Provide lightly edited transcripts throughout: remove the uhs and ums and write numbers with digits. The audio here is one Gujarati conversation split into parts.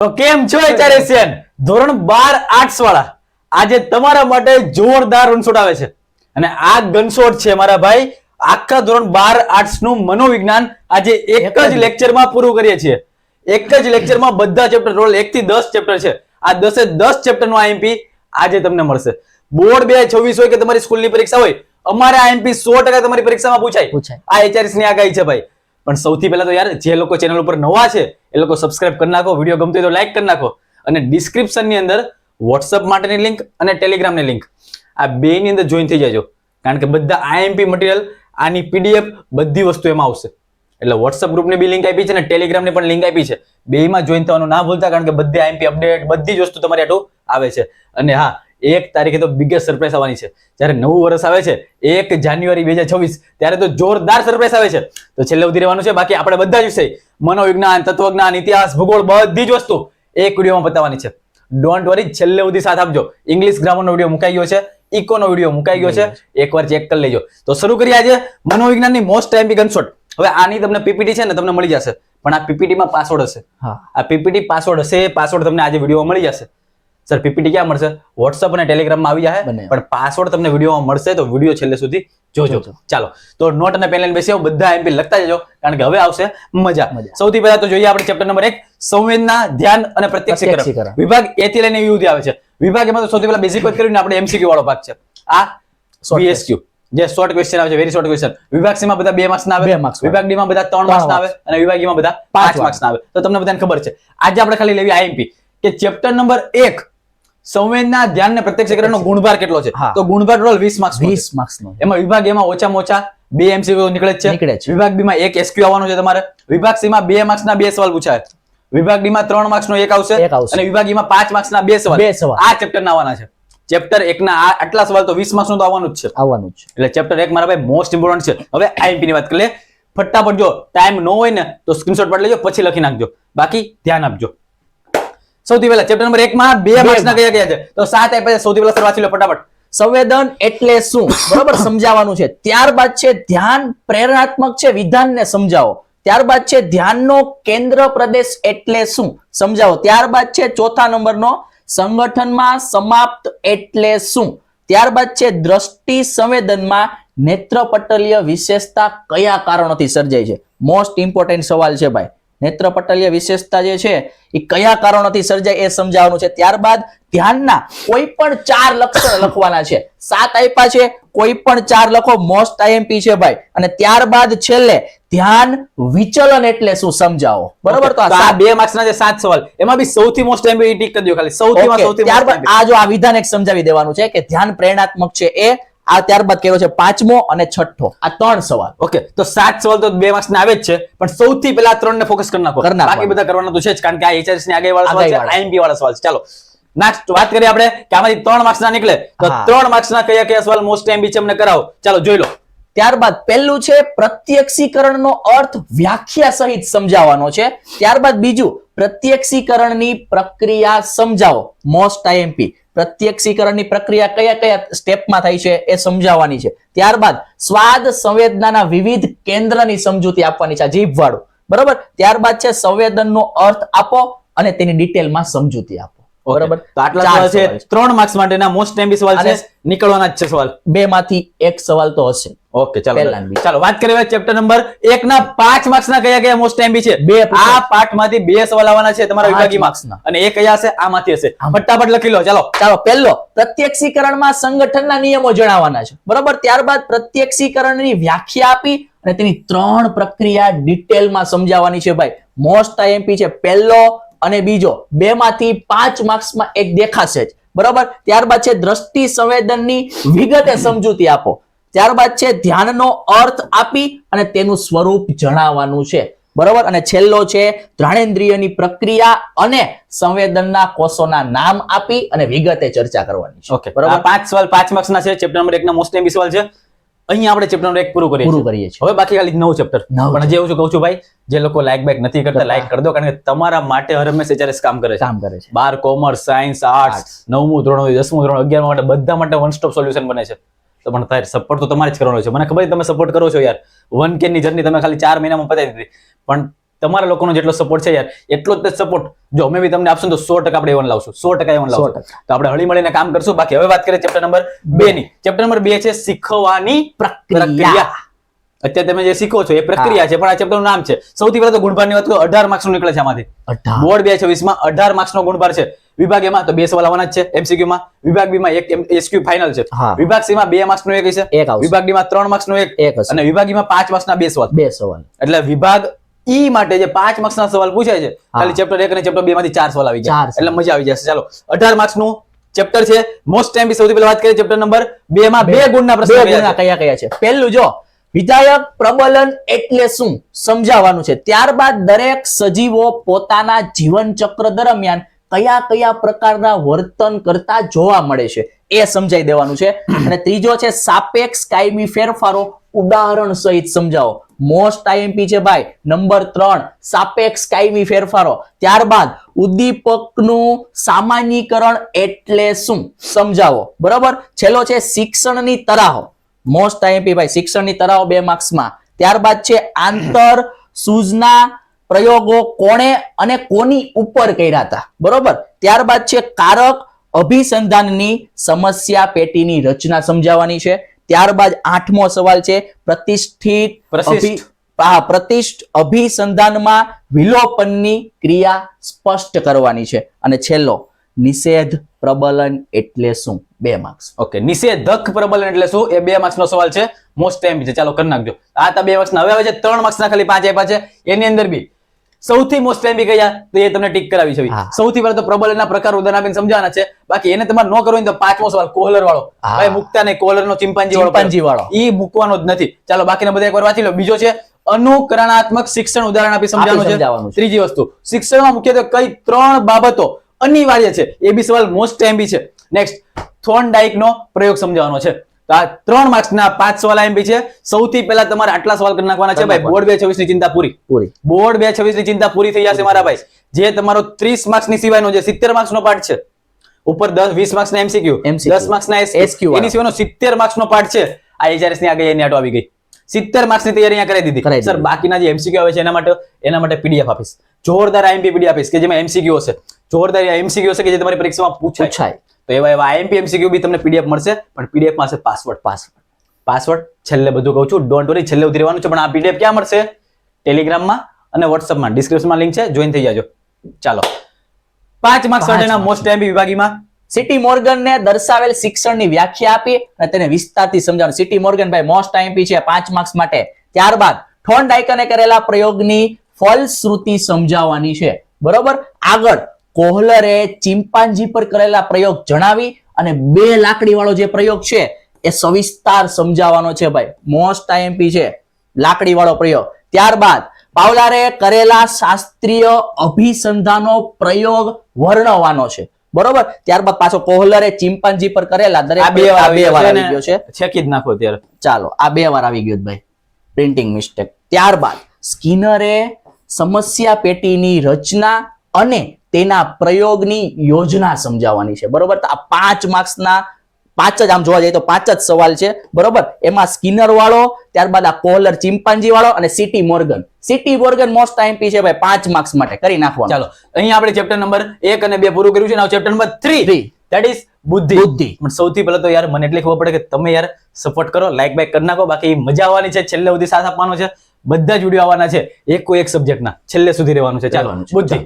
તો કેમ છો એચઆરએસએન ધોરણ 12 આર્ટ્સ વાળા આજે તમારા માટે જોરદાર ગનશોટ આવે છે અને આ ગનશોટ છે મારા ભાઈ આખા ધોરણ 12 આર્ટ્સ નું મનોવિજ્ઞાન આજે એક જ લેક્ચરમાં પૂરું કરીએ છીએ એક જ લેક્ચરમાં બધા ચેપ્ટર રોલ 1 થી 10 ચેપ્ટર છે આ 10 એ 10 ચેપ્ટર નો આઈએમપી આજે તમને મળશે બોર્ડ 2026 હોય કે તમારી સ્કૂલની પરીક્ષા હોય અમારે આઈએમપી 100% તમારી પરીક્ષામાં પૂછાય આ એચઆરએસ ની આગાહી છે ભાઈ પણ સૌથી પહેલા તો યાર જે લોકો ચેનલ ઉપર નવા છે એ લોકો સબસ્ક્રાઇબ કરી નાખો વિડિયો ગમતો હોય તો લાઈક કરી નાખો અને ડિસ્ક્રિપ્શન ની અંદર WhatsApp માટેની લિંક અને Telegram ની લિંક આ બે ની અંદર જોઈન થઈ જાજો કારણ કે બધા આઈએમપી મટીરીયલ આની પીડીએફ બધી વસ્તુ એમાં આવશે એટલે WhatsApp ગ્રુપ ની બી લિંક આપી છે અને Telegram ની પણ લિંક આપી છે બેયમાં જોઈન થવાનું ના ભૂલતા કારણ કે બધી આઈએમપી અપડેટ બધી જ વસ્તુ તમારી આટલું આવે છે અને હા 1 તારીખે તો બિગેસ્ટ સરપ્રાઈઝ આવવાની છે જ્યારે નવું વર્ષ આવે છે 1 જાન્યુઆરી 2026 ત્યારે તો જોરદાર સરપ્રાઈઝ આવે છે તો છેલ્લે સુધી રહેવાનું છે બાકી આપણે બધા જ વિષય મનોવિજ્ઞાન તત્વજ્ઞાન ઇતિહાસ ભૂગોળ બધી જ વસ્તુ એક વિડિયોમાં બતાવવાની છે ડોન્ટ વરી છેલ્લે સુધી સાથ આપજો ઇંગ્લિશ ગ્રામરનો વિડિયો મુકાઈ ગયો છે ઇકોનો વિડિયો મુકાઈ ગયો છે એકવાર ચેક કરી લેજો તો શરૂ કરીએ આજે મનોવિજ્ઞાનની મોસ્ટ આઈએમપી ગનશોટ હવે આની તમને પીપીટી છે ને તમને મળી જશે પણ આ પીપીટી માં પાસવર્ડ હશે આ પીપીટી પાસવર્ડ હશે પાસવર્ડ તમને આજે વિડિયોમાં મળી જશે સર પીપીટી ક્યાં મળશે WhatsApp અને Telegram માં આવી જાય પણ પાસવર્ડ તમને વિડિયોમાં મળશે તો વિડિયો છેલ્લે સુધી જોજો ચાલો તો નોટ અને પેન લઈને બેસી આવો બધા એમપી લખતા જજો કારણ કે હવે આવશે મજા સૌથી પહેલા તો જોઈએ આપણે ચેપ્ટર નંબર 1 સંવેદના ધ્યાન અને પ્રત્યક્ષીકરણ વિભાગ A થી લઈને U સુધી આવે છે વિભાગ એમાં તો સૌથી પહેલા બેઝિક વાત કરીને આપણે MCQ વાળો ભાગ છે આ VSQ જે શોર્ટ ક્વેશ્ચન આવે છે વેરી શોર્ટ ક્વેશ્ચન વિભાગ C માં બધા 2 માર્ક્સ ના આવે વિભાગ D માં બધા 3 માર્ક્સ ના આવે અને વિભાગ E માં બધા 5 માર્ક્સ ના આવે તો તમને બધાને ખબર છે આજે આપણે ખાલી લેવી આઈએમપી કે ચેપ્ટર નંબર 1 સંવેદના ધ્યાન ને પ્રત્યક્ષીકરણનો ગુણભાર કેટલો છે તો ગુણભાર ટોટલ 20 માર્ક્સ નો એમાં વિભાગ A માં ઓછામાં ઓછા 2 MCQ નીકળે છે વિભાગ B માં 1 SQ આવવાનો છે તમારે વિભાગ C માં 2 માર્ક્સ ના 2 સવાલ પૂછાય વિભાગ D માં 3 માર્ક્સ નો 1 આવશે અને વિભાગ E માં 5 માર્ક્સ ના 2 સવાલ આ ચેપ્ટર ના આવવાના છે ચેપ્ટર 1 ના આટલા સવાલ તો 20 માર્ક્સ નો તો આવવાનું જ છે એટલે ચેપ્ટર 1 મારા ભાઈ મોસ્ટ ઇમ્પોર્ટન્ટ છે હવે આઈએમપી ની વાત કરી લે ફટાફટ જો ટાઈમ ન હોય ને તો સ્ક્રીનશોટ પાડી લેજો પછી લખી નાખજો બાકી ધ્યાન આપજો સૌથી પહેલા ચેપ્ટર નંબર 1 માં 2 માર્ક્સ ના કયા છે તો 7 આપ્યા છે સૌથી પહેલા સર વાંચી લો ફટાફટ સંવેદન એટલે શું બરાબર સમજાવવાનું છે ત્યારબાદ છે ધ્યાન પ્રેરણાત્મક છે વિધાનને સમજાવો ત્યારબાદ છે ધ્યાનનો કેન્દ્ર પ્રદેશ એટલે શું સમજાવો ત્યારબાદ છે ચોથા નંબરનો સંગઠનમાં સમાપ્ત એટલે શું ત્યારબાદ છે દ્રષ્ટિ સંવેદનમાં નેત્રપટલીય વિશેષતા કયા કારણોથી સર્જાય છે મોસ્ટ ઇમ્પોર્ટન્ટ સવાલ છે ભાઈ નેત્રપટલીય વિશેષતા જે છે એ કયા કારણોથી સર્જાય એ સમજાવવાનું છે ત્યારબાદ ધ્યાનના કોઈ પણ 4 લક્ષણ લખવાના છે 7 આપ્યા છે કોઈ પણ 4 લખો મોસ્ટ આઈએમપી છે ભાઈ અને ત્યારબાદ છેલ્લે ધ્યાન વિચલન એટલે શું સમજાવો બરાબર તો આ 2 માર્ક્સ ના જે 7 સવાલ એમાં બી સૌથી મોસ્ટ આઈએમપી ટીક કરી દો ખાલી સૌથી ત્યારબાદ આ જો આ વિધાન એક સમજાવી દેવાનું છે કે ધ્યાન પ્રેરણાત્મક છે એ આ ત્યારબાદ કહેવો છે 5મો અને 6ઠો આ 3 સવાલ ઓકે તો 7 સવાલ તો 2 માર્ક્સ ના આવે જ છે પણ સૌથી પહેલા 3 ને ફોકસ કરી નાખો બાકી બધા કરવાના તો છે જ કારણ કે આ એચઆરએસ ની આગળ વાળા સવાલ છે આઈએમપી વાળા સવાલ છે ચાલો નેક્સ્ટ વાત કરીએ આપણે કે આમાંથી 3 માર્ક્સ ના નીકળે તો 3 માર્ક્સ ના કયા કયા સવાલ મોસ્ટ આઈએમપી છે અમને કરાવો ચાલો જોઈ લો ત્યારબાદ પહેલું છે પ્રત્યક્ષીકરણનો અર્થ વ્યાખ્યા સહિત સમજાવવાનો છે ત્યારબાદ બીજું પ્રત્યક્ષીકરણની પ્રક્રિયા સમજાવો મોસ્ટ આઈએમપી પ્રત્યક્ષીકરણની પ્રક્રિયા કયા કયા સ્ટેપમાં થાય છે એ સમજાવવાની છે ત્યારબાદ સ્વાદ સંવેદનાના વિવિધ કેન્દ્રની સમજૂતી આપવાની છે જીભ વાળું બરાબર ત્યારબાદ છે સંવેદનનો અર્થ આપો અને તેની ડિટેલમાં સમજૂતી આપો બરાબર તો આટલા સવાલ છે 3 માર્ક્સ માટેના મોસ્ટ આઈએમપી સવાલ છે નીકળવાના જ છે સવાલ બે માંથી એક સવાલ તો હશે ઓકે ચાલો વાત કરીએ ચેપ્ટર નંબર 1 ના 5 માર્ક્સ ના કયા કયા મોસ્ટ આઈએમપી છે આ પાઠમાંથી 2 સવાલ આવવાના છે તમારા વિભાગી માર્ક્સ ના અને એ કયા હશે આમાંથી હશે ફટાફટ લખી લો ચાલો પહેલો પ્રત્યક્ષીકરણમાં સંગઠનના નિયમો જણાવવાના છે બરાબર ત્યારબાદ પ્રત્યક્ષીકરણની વ્યાખ્યા આપી અને તેની 3 પ્રક્રિયા ડિટેલમાં સમજાવવાની છે ભાઈ મોસ્ટ આઈએમપી છે પહેલો અને બીજો 2 માંથી 5 માર્ક્સમાં એક દેખાશે જ બરાબર ત્યારબાદ છે દ્રષ્ટિ સંવેદનની વિગતે સમજૂતી આપો ત્યારબાદ છે ધ્યાનનો અર્થ આપી અને તેનું સ્વરૂપ જણાવવાનું છે બરાબર અને છેલ્લો છે ઘ્રાણેન્દ્રિયની પ્રક્રિયા અને સંવેદનના કોષોના નામ આપી અને વિગતે ચર્ચા કરવાની છે ઓકે બરાબર 5 સવાલ 5 માર્ક્સ ના છે ચેપ્ટર નંબર 1 ના મોસ્ટ આઈએમપી સવાલ છે અહીંયા આપણે ચેપ્ટર નંબર 1 પૂરું કરીએ છીએ હવે બાકી ખાલી 9 ચેપ્ટર પણ હજી એવું કહું છું ભાઈ જે લોકો લાઈક બેક નથી કરતા લાઈક કરી દો કારણ કે તમારા માટે હર હંમેશા એચઆરએસ કામ કરે છે 12 કોમર્સ સાયન્સ આર્ટ્સ 9મું ધોરણ હોય 10મું ધોરણ 11મા માટે બધા માટે વન સ્ટોપ સોલ્યુશન બને છે તો પણ તારે સપોર્ટ તો તમારે જ કરવાનો છે મને ખબર છે તમે સપોર્ટ કરો છો યાર 1K ની જર્ની તમે ખાલી 4 મહિનામાં પતાવી દીધી પણ તમારા લોકોનો જેટલો સપોર્ટ છે યાર એટલો જ સપોર્ટ જો અમે બી તમને આપશું તો 100% આપણે A1 લાવશું, 100% A1 લાવશું. 100%. તો આપણે હળી મળીને કામ કરશું. બાકી હવે વાત કરીએ ચેપ્ટર નંબર 2 ની. ચેપ્ટર નંબર 2 છે શીખવાની પ્રક્રિયા. અત્યારે તમે જે શીખો છો એ પ્રક્રિયા છે, પણ આ ચેપ્ટર નું નામ છે. સૌથી પહેલા તો ગુણભારની વાત કરું, 18 માર્ક્સ નું નીકળે છે આમાંથી. 18. બોર્ડ 2026 માં 18 માર્ક્સ નો ગુણભાર છે. વિભાગ એમાં તો 2 સવાલ આવવાના જ છે MCQ માં. વિભાગ બી માં 1 SQ ફાઇનલ છે. હા. વિભાગ સી માં 2 માર્ક્સ નો 1 હશે. એક આવશે. વિભાગ ડી માં 3 માર્ક્સ નો 1 એક હશે. અને વિભાગ ઈ માં 5 માર્ક્સ ના 2 સવાલ. 2 સવાલ. એટલે વિભાગ ઈ માટે જે 5 માર્ક્સ ના સવાલ પૂછાય છે, ખાલી ચેપ્ટર 1 અને ચેપ્ટર 2 માંથી 4 સવાલ આવી જાય. 4 સવાલ. એટલે મજા આવી જશે. ચાલો 18 માર્ક્સ નું ચેપ્ટર છે. મોસ્ટ ટાઈમ સૌથી પહેલા વાત કરીએ ચેપ્ટર નંબર 2 માં 2 ગુણના પ્રશ્નો બે કયા ગુણના છે? કયા છે? પહેલું જો વિધાયક પ્રબલન એટલે શું સમજાવવાનું છે. ત્યારબાદ દરેક સજીવો પોતાના જીવન ચક્ર દરમિયાન કયા કયા પ્રકારના વર્તન કરતા જોવા મળે છે એ સમજાઈ દેવાનું છે. અને ત્રીજો છે સાપેક્ષ કાયમી ફેરફારો ઉદાહરણ સહિત સમજાવો. મોસ્ટ આઈએમપી છે ભાઈ. નંબર 3 સાપેક્ષ કાયમી ફેરફારો. ત્યારબાદ ઉદ્દીપકનું સામાન્યીકરણ એટલે શું સમજાવો. બરોબર. છેલ્લો છે શિક્ષણની તરાહો. મોસ્ટ આઈએમપી ભાઈ શિક્ષણની તરાહો 2 માર્ક્સમાં. ત્યારબાદ છે આંતર સૂઝના પ્રયોગો કોણે અને કોની ઉપર કર્યા હતા. બરોબર. ત્યારબાદ છે કારક અભિસંધાનની સમસ્યા પેટીની રચના સમજાવવાની છે. ત્યારબાદ 8મો સવાલ છે પ્રતિષ્ઠિત અભિસંધાનમાં વિલોપનની ક્રિયા સ્પષ્ટ કરવાની છે. અને છેલ્લો નિષેધ પ્રબલન એટલે શું 2 માર્ક્સ. ઓકે, નિષેધક પ્રબલન એટલે શું એ 2 માર્ક્સ નો સવાલ છે. મોસ્ટ ટાઈમ છે. ચાલો કરી નાખજો. આ તા 2 માર્ક્સ ના હવે આવે છે 3 માર્ક્સ ના ખાલી 5 આપ્યા છે. એની અંદર બી સૌથી મોસ્ટ ટાઈમ કયા તો એ તમને ટીક કરાવી છે. હા. સૌથી પહેલા તો પ્રબલનના પ્રકાર ઉદાહરણ આપીને સમજાવવાના છે. બાકી એને તમારે ન કરવો હોય તો 5મો સવાલ કોહલર વાળો. હા. ભાઈ મુકતા નહીં, કોહલર નો ચિંપાંજી ચિંપાંજી વાળો. ઈ મૂકવાનો જ નથી. ચાલો બાકીના બધા એકવાર વાંચી લો. બીજો છે અનુકરણાત્મક શિક્ષણ ઉદાહરણ આપી સમજાવવાનું સમજાવવાનું છે. છે. ત્રીજી વસ્તુ શિક્ષણમાં મુખ્યત્વે કઈ 3 બાબતો અનિવાર્ય છે એ બી સવાલ મોસ્ટ ટાઈમ બી છે. નેક્સ્ટ થોર્નડાઇક નો પ્રયોગ સમજાવવાનો છે. તો આ 3 માર્ક્સ ના 5 સવાલ આઈએમપી છે. સૌથી પહેલા તમારે આટલા સવાલ કરી નાખવાના છે ભાઈ. બોર્ડ 2026 ની ચિંતા પૂરી. બોર્ડ 2026 ની ચિંતા પૂરી થઈ જશે મારા ભાઈ. જે તમારો 30 માર્ક્સ ની સિવાયનો જે 70 માર્ક્સ નો પાર્ટ છે, ઉપર 10-20 માર્ક્સ ના MCQ, 10 માર્ક્સ ના SQ, એની સિવાયનો 70 માર્ક્સ નો પાર્ટ છે. આ HRS ની આગળ એની આટો આવી ગઈ. 70 માર્ક્સ ની તૈયારી અહીંયા કરી દીધી. સર બાકીના જે MCQ આવે છે એના માટે PDF આપીશ. જોરદાર IMP PDF આપીશ કે જેમાં MCQ હશે. જોરદાર MCQ હશે કે જે તમારી પરીક્ષામાં પૂછાય. તો એવા IMP MCQ બી તમને PDF મળશે, પણ PDF માં હશે પાસવર્ડ. છેલ્લે બધું કહું છું, ડોન્ટ વરી, છેલ્લે ઉતરી રહેવાનું છે. પણ આ PDF ક્યાં મળશે? ટેલિગ્રામમાં અને WhatsAppમાં ડિસ્ક્રિપ્શનમાં લિંક છે, જોઈન થઈ જાજો. ચાલો 5 માર્ક્સ ના મોસ્ટ ટાઈમ વિભાગીમાં સિટી મોર્ગન ને દર્શાવેલ શિક્ષણની વ્યાખ્યા આપી અને તેને વિસ્તારથી સમજાવવાનું. સિટી મોર્ગન ભાઈ મોસ્ટ આઈએમપી છે 5 માર્ક્સ માટે. ત્યારબાદ થોર્નડાઇકને કરેલા પ્રયોગની ફલશ્રુતિ સમજાવવાની છે. બરોબર. આગળ કોહલરે ચિંપાંજી પર કરેલા પ્રયોગ જણાવી અને 2 લાકડી વાળો જે પ્રયોગ છે એ સવિસ્તાર સમજાવવાનો છે ભાઈ. મોસ્ટ આઈએમપી છે લાકડી વાળો પ્રયોગ. ત્યારબાદ પાવલારે કરેલા શાસ્ત્રીય અભિસંધાનો પ્રયોગ વર્ણવવાનો છે. બરોબર. ત્યારબાદ પાછો કોહલરે ચિંપાંજી પર કરેલા દરેક આ 2 વાર આવી ગયો છે. છેકી જ નાખો અત્યારે. ચાલો આ 2 વાર આવી ગયું ભાઈ, પ્રિન્ટિંગ મિસ્ટેક. ત્યારબાદ સ્કિનરે સમસ્યા પેટીની રચના અને તેના પ્રયોગની યોજના સમજાવવાની છે. બરોબર. તો આ 5 માર્ક્સના 5 જ આમ જોવા જઈએ તો 5 જ સવાલ છે. બરોબર. એમાં સ્કિનર વાળો, ત્યારબાદ આ કોહલર ચિંપાંજી વાળો અને સિટી મોર્ગન મોસ્ટ આઈએમપી છે ભાઈ 5 માર્ક્સ માટે કરી નાખવાનું. ચાલો અહીંયા આપણે ચેપ્ટર નંબર 1 અને 2 પૂરું કર્યું છે. now chapter number 3 that is બુદ્ધિ. પણ સૌથી પહેલા તો યાર મને એટલી ખબર પડે કે તમે યાર સપોર્ટ કરો, લાઈક બાઈક કરી નાખો. બાકી મજા આવવાની છે, છેલ્લે સુધી સાથ આપવાનો છે. બધા જ વિડીયો આવવાના છે એક સબ્જેક્ટના, છેલ્લે સુધી રહેવાનું છે. ચાલો બુદ્ધિ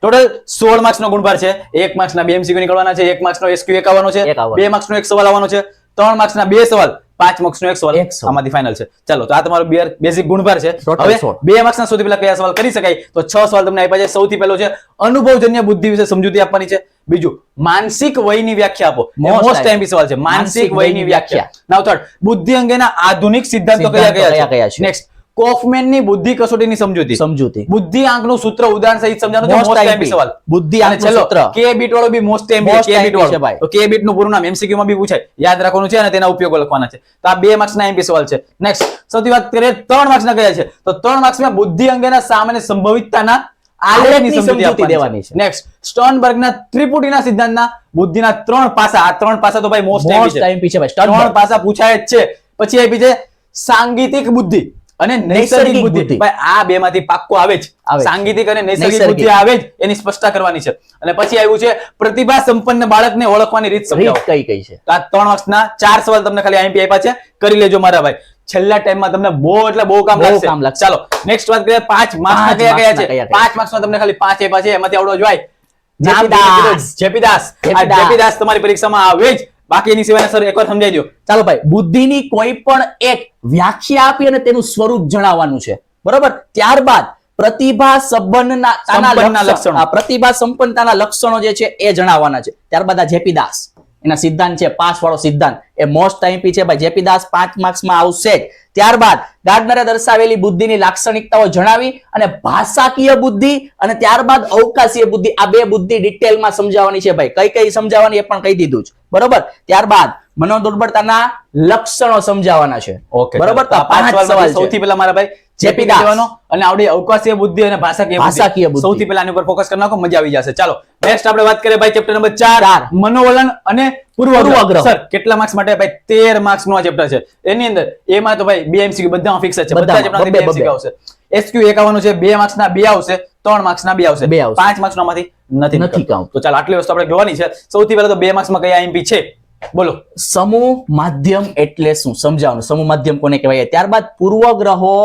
ટોટલ 16 માર્ક્સ નો ગુણભાર છે. 1 માર્ક્સ ના 2 MCQ નીકળવાના છે. 1 માર્ક્સ નો SQ એક આવવાનો છે. 2 માર્ક્સ નો એક સવાલ આવવાનો છે. 3 માર્ક્સ ના 2 સવાલ, 5 માર્ક્સ નો એક સવાલ આમાંથી ફાઇનલ છે. ચાલો તો આ તમારો બેઝિક ગુણભાર છે. હવે 2 માર્ક્સ ના સૌથી પહેલા કયા સવાલ કરી શકાય તો 6 સવાલ તમને આપ્યા છે. સૌથી પહેલો છે અનુભવજન્ય બુદ્ધિ વિશે સમજૂતી આપવાની છે. બીજું માનસિક વયની વ્યાખ્યા આપો. મોસ્ટ ટાઈમ સવાલ છે માનસિક વયની વ્યાખ્યા. નાઉ થર્ડ બુદ્ધિ અંગેના આધુનિક સિદ્ધાંતો કયા છે. નેક્સ્ટ કોફમેનની બુદ્ધિ કસોટીની સમજૂતી. બુદ્ધિ આંકનું સૂત્ર ઉદાહરણ સહિત સમજાવવાનું છે. મોસ્ટ ટાઈમ સવાલ બુદ્ધિ આંકનું સૂત્ર. કે બીટ વાળો બી મોસ્ટ ટાઈમ કે બીટ વાળો. તો કે બીટ નું પૂરું નામ MCQ માં બી પૂછાય, યાદ રાખવાનું છે અને તેના ઉપયોગો લખવાના છે. તો આ 2 માર્ક્સ ના MP સવાલ છે. નેક્સ્ટ સૌથી વાત કરીએ 3 માર્ક્સ ના કયા છે તો 3 માર્ક્સ માં બુદ્ધિ અંગેના સામાન્ય સંભવિતતાના આલેખની સમજૂતી દેવાની છે. નેક્સ્ટ સ્ટર્નબર્ગના ત્રિપુટીના સિદ્ધાંતના બુદ્ધિના 3 પાસા. આ 3 પાસા તો ભાઈ મોસ્ટ ટાઈમ છે ભાઈ. 3 પાસા પૂછાય જ છે. પછી આપી છે સાંગીતિક બુદ્ધિ અને નૈસર્ગિક બુદ્ધિ. ભાઈ આ બે માંથી પાક્કો આવે જ. આવે જ. સાંગીતિક અને નૈસર્ગિક નૈસર્ગિક. બુદ્ધિ આવે જ, એની સ્પષ્ટતા કરવાની છે. અને પછી આવ્યું છે પ્રતિભા સંપન્ન બાળકને ઓળખવાની રીત સમજાવો. રીત કઈ છે? તો આ 3 માર્ક્સના 4 સવાલ તમને ખાલી આઈએમપી આપ્યા છે, કરી લેજો મારા ભાઈ. છેલ્લા ટાઈમમાં તમને બહુ એટલે બહુ કામ બહુ કામ લાગશે. લાગશે. ચાલો નેક્સ્ટ વાત કરીએ. 5 માર્ક્સના કયા કયા છે? કયા? 5 માર્ક્સમાં તમને ખાલી 5 આપ્યા છે, એમાંથી આવડો જોવાય. નામ જેપીદાસ. જેપીદાસ. આ જેપીદાસ. જેપીદાસ તમારી પરીક્ષામાં આવે જ. બાકી એની સિવાય સર એકવાર સમજાઈ દો. ચાલો ભાઈ, બુદ્ધિની કોઈ પણ એક વ્યાખ્યા આપી અને તેનું સ્વરૂપ જણાવવાનું છે, બરોબર. ત્યારબાદ પ્રતિભા સંપન્નના લક્ષણો. પ્રતિભા સંપન્નતાના લક્ષણો જે છે એ જણાવવાના છે. ત્યારબાદ આ જેપીદાસ એના સિદ્ધાંત છે, 5 વાળો સિદ્ધાંત, એ મોસ્ટ આઈએમપી છે ભાઈ. જેપીદાસ 5 માર્ક્સમાં આવશે જ. ત્યારબાદ ગાર્ડનરે દર્શાવેલી બુદ્ધિની લાક્ષણિકતાઓ જણાવી અને ભાષાકીય બુદ્ધિ અને ત્યારબાદ અવકાશીય બુદ્ધિ, આ બે બુદ્ધિ ડિટેલમાં સમજાવવાની છે ભાઈ. કઈ કઈ સમજાવવાની એ પણ કહી દીધું છે, બરોબર. ત્યારબાદ મનોદુર્બળતાના લક્ષણો સમજાવવાના છે, ઓકે બરોબર. તો આ 5 સવાલ છે. સૌથી પહેલા મારા ભાઈ જેપીદાસ. જેપીદાસ અને આવડી અવકાશીય બુદ્ધિ અને ભાષાકીય ભાષાકીય બુદ્ધિ. સૌથી પહેલા આની ઉપર ફોકસ કરી નાખો, મજા આવી જશે. ચાલો નેક્સ્ટ આપણે વાત કરીએ ભાઈ ચેપ્ટર નંબર 4 મનોવલણ અને પૂર્વગ્રહ. પૂર્વગ્રહ. સર કેટલા માર્ક્સ માટે? ભાઈ 13 માર્ક્સ નું આ ચેપ્ટર છે. એની અંદર એમાં તો ભાઈ 2 MCQ બધામાં ફિક્સ જ છે. બધા બધામાં, ચેપ્ટરમાં 2 બબ્બે. MCQ આવશે. SQ 1 આવવાનું છે, 2 માર્ક્સ ના 2 આવશે, 3 માર્ક્સ ના 2 આવશે, બે આવશે. 5 માર્ક્સ માંથી નથી નથી નીકળતું. તો ચાલો આટલી વસ્તુ આપણે જોવાની છે. સૌથી પહેલા તો 2 માર્ક્સ માં કયા આઈએમપી છે બોલો. સમૂહ માધ્યમ એટલે શું સમજાવવાનું. સમૂહ માધ્યમ કોને કહેવાય? ત્યારબાદ પૂર્વગ્રહો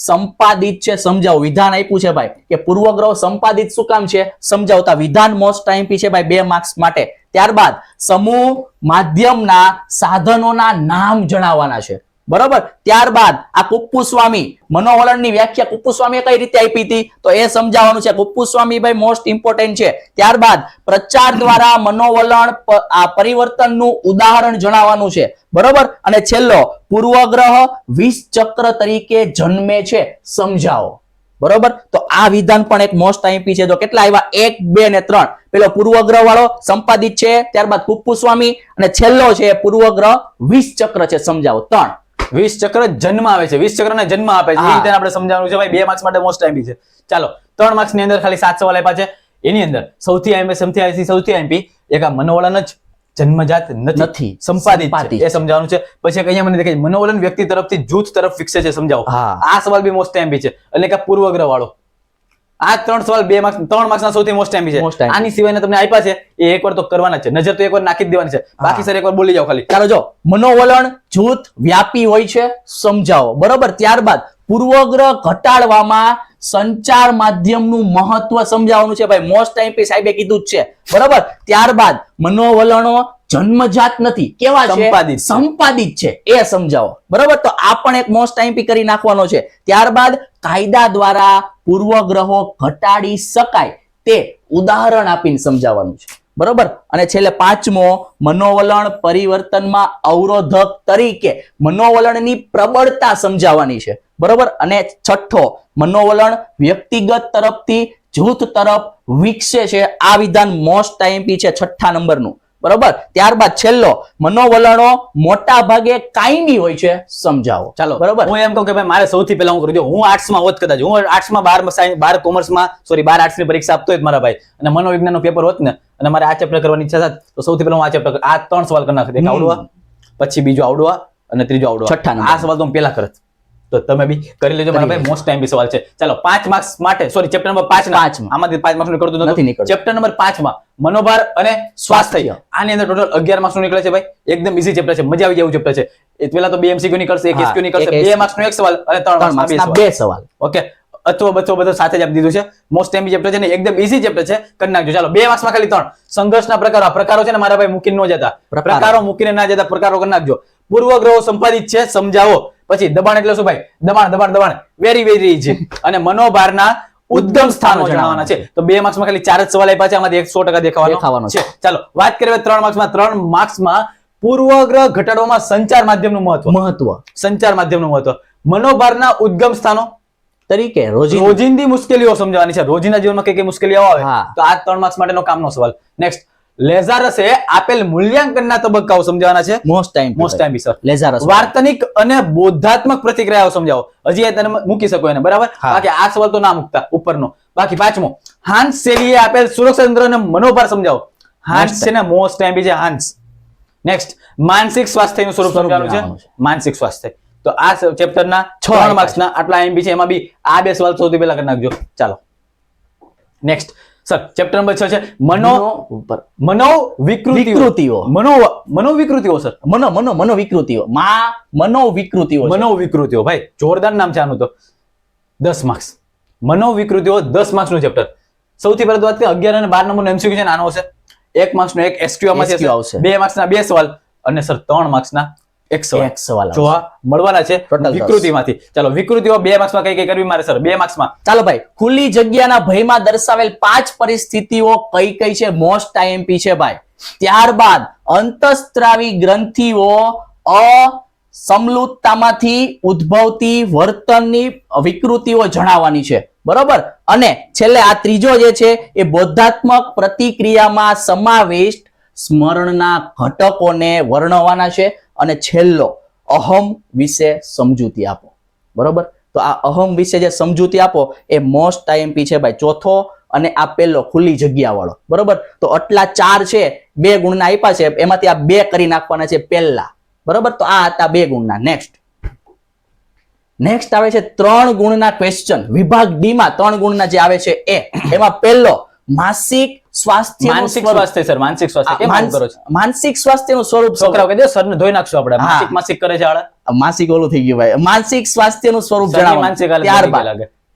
સંપાદિત છે, સમજાવો. વિધાન આપ્યું છે ભાઈ કે પૂર્વગ્રહો સંપાદિત શું કામ છે, સમજાવતા વિધાન મોસ્ટ આઈએમપી છે ભાઈ 2 માર્ક્સ માટે. ત્યારબાદ સમૂહ માધ્યમના સાધનોના નામ જણાવવાના છે, બરોબર. ત્યારબાદ આ કુપ્પુસ્વામી મનોવલણની વ્યાખ્યા કુપ્પુસ્વામીએ કઈ રીતે આપી હતી તો એ સમજાવવાનું છે. કુપ્પુસ્વામી ભાઈ મોસ્ટ ઇમ્પોર્ટન્ટ છે. ત્યારબાદ પ્રચાર દ્વારા મનોવલણ પરિવર્તનનું ઉદાહરણ જણાવવાનું છે, બરોબર. અને છેલ્લો પૂર્વગ્રહ વિષ ચક્ર તરીકે જન્મે છે, સમજાવો, બરોબર. તો આ વિધાન પણ એક મોસ્ટ આઈએમપી છે. તો કેટલા આવ્યા? 1, 2 ને 3. પેલો પૂર્વગ્રહ વાળો સંપાદિત છે, ત્યારબાદ કુપ્પુસ્વામી અને છેલ્લો છે પૂર્વગ્રહ વિષ ચક્ર છે, સમજાવો. 3 20 ચક્ર જન્મ આવે છે, 20 ચક્રને જન્મ આપે છે, એ રીતે આપણે સમજાવવાનું છે ભાઈ. 2 માર્ક્સ માટે મોસ્ટ આઈએમપી છે. ચાલો 3 માર્ક્સ ની અંદર ખાલી 7 સવાલ આપ્યા છે. એની અંદર સૌથી આઈએમપી એક આ મનોવલણ જ જન્મજાત નથી, સંપાદિત છે, એ સમજાવવાનું છે. પછી અહીંયા મને દેખાય મનોવલણ વ્યક્તિ તરફથી જૂથ તરફ વિકસે છે, સમજાવો. હા. આ સવાલ બી મોસ્ટ આઈએમપી છે. એટલે કે પૂર્વગ્રહ વાળો. આ 3 સવાલ 2 માર્ક્સ 3 માર્ક્સ ના સૌથી મોસ્ટ આઈએમપી Most છે. IMP. આની સિવાયના તમને આપ્યા છે એ એકવાર તો કરવાના જ છે. નજર તો એકવાર નાખી જ દેવાની છે. બાકી સર એકવાર બોલી જાઓ ખાલી. ચાલો જો, મનોવલણ જૂથ વ્યાપી હોય છે, સમજાવો, બરોબર. ત્યારબાદ પૂર્વગ્રહ ઘટાડવામાં સંચાર માધ્યમનું મહત્વ સમજાવવાનું છે ભાઈ. મોસ્ટ આઈએમપી સાહેબે કીધું જ છે, બરોબર. ત્યારબાદ મનોવલણો જન્મજાત નથી, કેવા છે? સંપાદિત છે. સંપાદિત છે, એ સમજાવો, બરોબર. તો આ પણ એક મોસ્ટ આઈએમપી કરી નાખવાનો છે. ત્યારબાદ કાયદા દ્વારા પૂર્વગ્રહો ઘટાડી શકાય તે ઉદાહરણ આપીને સમજાવવાનું છે, બરોબર. અને છેલ્લે 5મો મનોવલણ પરિવર્તનમાં અવરોધક તરીકે મનોવલણની પ્રબળતા સમજાવવાની છે, બરોબર. અને 6થો મનોવલણ વ્યક્તિગત તરફથી જૂથ તરફ વિકસે છે. આ વિધાન મોસ્ટ આઈએમપી છે 6થા નંબરનું, બરોબર. ત્યારબાદ છેલ્લો મનોવલણો મોટા ભાગે કાયમી હોય છે, સમજાવો. ચાલો બરોબર. હું એમ કહું કે ભાઈ મારે સૌથી પહેલા હું કરી દઉં. હું આર્ટ્સ માં હોત કદાચ, હું આર્ટ્સ માં 12 કોમર્સ માં 12 આર્ટ્સ ની પરીક્ષા આપતો હોત મારા ભાઈ, અને મનોવિજ્ઞાન નું પેપર હોત ને, અને મારે આ ચેપ્ટર કરવાની ઈચ્છા થાત તો સૌથી પહેલા હું આ ચેપ્ટર આ 3 સવાલ કરી નાખત. એક આવડવા, પછી બીજો આવડવા અને ત્રીજો આવડવા. 6થા નંબર. આ સવાલ તો હું પહેલા કરત. તો તમે બી કરી લેજો મારા ભાઈ. મોસ્ટ ટાઈમ સવાલ છે. ચાલો 5 માર્ક્સ માટે સોરી ચેપ્ટર નંબર 5 ના આમાંથી 5 માર્ક્સ નું નીકળતું નથી નીકળતું. ચેપ્ટર નંબર 5 માં મનોભાર અને સ્વાસ્થ્ય, આની અંદર ટોટલ 11 માર્ક્સ નું નીકળે છે ભાઈ. એકદમ ઈઝી ચેપ્ટર છે, મજા આવી જાય એવું ચેપ્ટર છે. એ પેલા તો 2 MCQ નીકળશે, 1 SQ નીકળશે, 2 માર્ક્સ નો એક સવાલ અને 3 માર્ક્સ ના 2 સવાલ. સવાલ. ઓકે, અથવા બચ્ચો બધો સાથે જ આપી દીધું છે. મોસ્ટ એમબી ચેપ્ટર છે ને, એકદમ ઈઝી ચેપ્ટર છે, કરી નાખજો. ચાલો 2 માર્ક્સ માં ખાલી 3 સંઘર્ષના પ્રકારો. આ પ્રકારો છે ને મારા ભાઈ મૂકીને ન જતા, પ્રકારો મૂકીને ના જતા, પ્રકારો કરી નાખજો. પૂર્વગ્રહો સંપાદિત છે, સમજાવો. પછી દબાણ એટલે શું ભાઈ? દબાણ વેરી વેરી ઈઝી. અને મનોભારના ઉદ્ગમ સ્થાનો જણાવવાના છે. તો 2 માર્ક્સ માં ખાલી 4 જ સવાલ આપ્યા છે, આમાંથી 100% દેખાવાનો છે. ચાલો વાત કરીએ 3 માર્ક્સ માં. 3 માર્ક્સ માં પૂર્વગ્રહ ઘટાડવામાં સંચાર માધ્યમનું મહત્વ. સંચાર માધ્યમનું મહત્વ. મનોભારના ઉદ્ગમ સ્થાનો તરીકે રોજિંદી મુશ્કેલીઓ સમજાવવાની છે. રોજિંદા જીવનમાં કઈ કઈ મુશ્કેલીઓ આવે તો આ 3 માર્ક્સ માટેનો કામનો સવાલ. નેક્સ્ટ, લેઝારસે આપેલ મૂલ્યાંકનના તબક્કાઓ સમજાવવાના છે. Most time sir. લેઝારસ વાર્તનિક અને બોધાત્મક પ્રતિક્રિયાઓ સમજાવો. હજી એ તમે મૂકી શકો એને, બરાબર. બાકી આ સવાલ તો ના મૂકતા ઉપરનો. બાકી 5મો, હાન્સ શેલીએ આપેલ સુરક્ષા તંત્ર અને મનોભાર સમજાવો. હાન્સ છે ને મોસ્ટ ટાઈમ છે હાન્સ. નેક્સ્ટ, માનસિક સ્વાસ્થ્યનું સ્વરૂપ સમજાવવાનું છે. માનસિક સ્વાસ્થ્ય તો આ ચેપ્ટરના 3 માર્ક્સના આટલા IMP છે, એમાં બી આ 2 સવાલ સૌથી પહેલા કરી નાખજો. ચાલો નેક્સ્ટ સર, ચેપ્ટર નંબર 6 છે વિકૃતિઓ. મનોવિકૃતિઓ સર. મનોવિકૃતિઓ. મનોવિકૃતિઓ. મનોવિકૃતિઓ ભાઈ જોરદાર નામ છે આનું તો. 10 માર્ક્સ. મનોવિકૃતિઓ 10 માર્ક્સ નું ચેપ્ટર. સૌથી પહેલા તો વાત કરીએ 11 અને 12 નંબરનો MCQ છે, નાનો હશે. 1 માર્ક્સ નો એક SQ માં છે, 2 માર્ક્સ ના 2 સવાલ અને સર 3 માર્ક્સ ના એક સવાલ જોવા મળવાના છે વિકૃતિમાંથી. ચાલો વિકૃતિઓ 2 માર્ક્સ માં કઈ કરવી મારે સર? 2 માર્ક્સ માં ચાલો ભાઈ, ખુલ્લી જગ્યાના ભયમાં દર્શાવેલ 5 પરિસ્થિતિઓ કઈ છે? મોસ્ટ IMP છે ભાઈ. ત્યારબાદ અંતઃસ્ત્રાવી ગ્રંથિઓ અસમલુતતામાંથી ઉદ્ભવતી વર્તનની વિકૃતિઓ જણાવવાની છે, બરોબર. અને છેલ્લે આ ત્રીજો જે છે એ બોધાત્મક પ્રતિક્રિયામાં સમાવિષ્ટ સ્મરણના ઘટકોને વર્ણવવાના છે. અને છેલ્લો અહમ વિશે સમજૂતી આપો, બરોબર. તો આ અહમ વિશે જે સમજૂતી આપો એ મોસ્ટ IMP છે ભાઈ, ચોથો અને આ પહેલો ખુલ્લી જગ્યા વાળો, બરોબર. તો આટલા 4 છે, 2 ગુણના આપ્યા છે, એમાંથી આ 2 કરી નાખવાના છે પહેલા, બરોબર. તો આ હતા 2 ગુણના. નેક્સ્ટ આવે છે 3 ગુણના ક્વેશ્ચન. વિભાગ ડી માં 3 ગુણના જે આવે છે એમાં પહેલો માનસિક સ્વાસ્થ્ય. માનસિક સ્વાસ્થ્ય સર, માનસિક સ્વાસ્થ્ય કેમ આમ કરો છો? માનસિક સ્વાસ્થ્યનું સ્વરૂપ છોકરાઓ કહી દે સર ને ધોઈ નાખશું આપણે. માનસિક કરે છે આળા. માનસિક ઓલું થઈ ગયું ભાઈ. માનસિક સ્વાસ્થ્યનું સ્વરૂપ જણાવો. ત્યારબાદ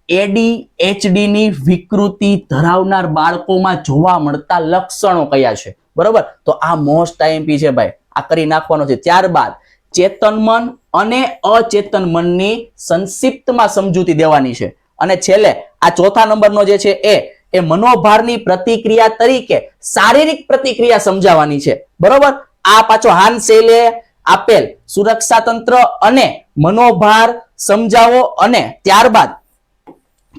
ADHD ની વિકૃતિ ધરાવનાર બાળકોમાં જોવા મળતા લક્ષણો કયા છે, બરોબર. તો આ મોસ્ટ IMP છે ભાઈ, આ કરી નાખવાનો છે. ત્યારબાદ ચેતન મન અને અચેતન મનની સંક્ષિપ્તમાં સમજૂતી દેવાની છે. અને છેલ્લે આ ચોથા નંબરનો જે છે એ મનોભારની પ્રતિક્રિયા તરીકે શારીરિક પ્રતિક્રિયા સમજાવવાની છે, બરોબર. આ પાછો હાનસેલે આપેલ સુરક્ષા તંત્ર અને મનોભાર સમજાવો. અને ત્યારબાદ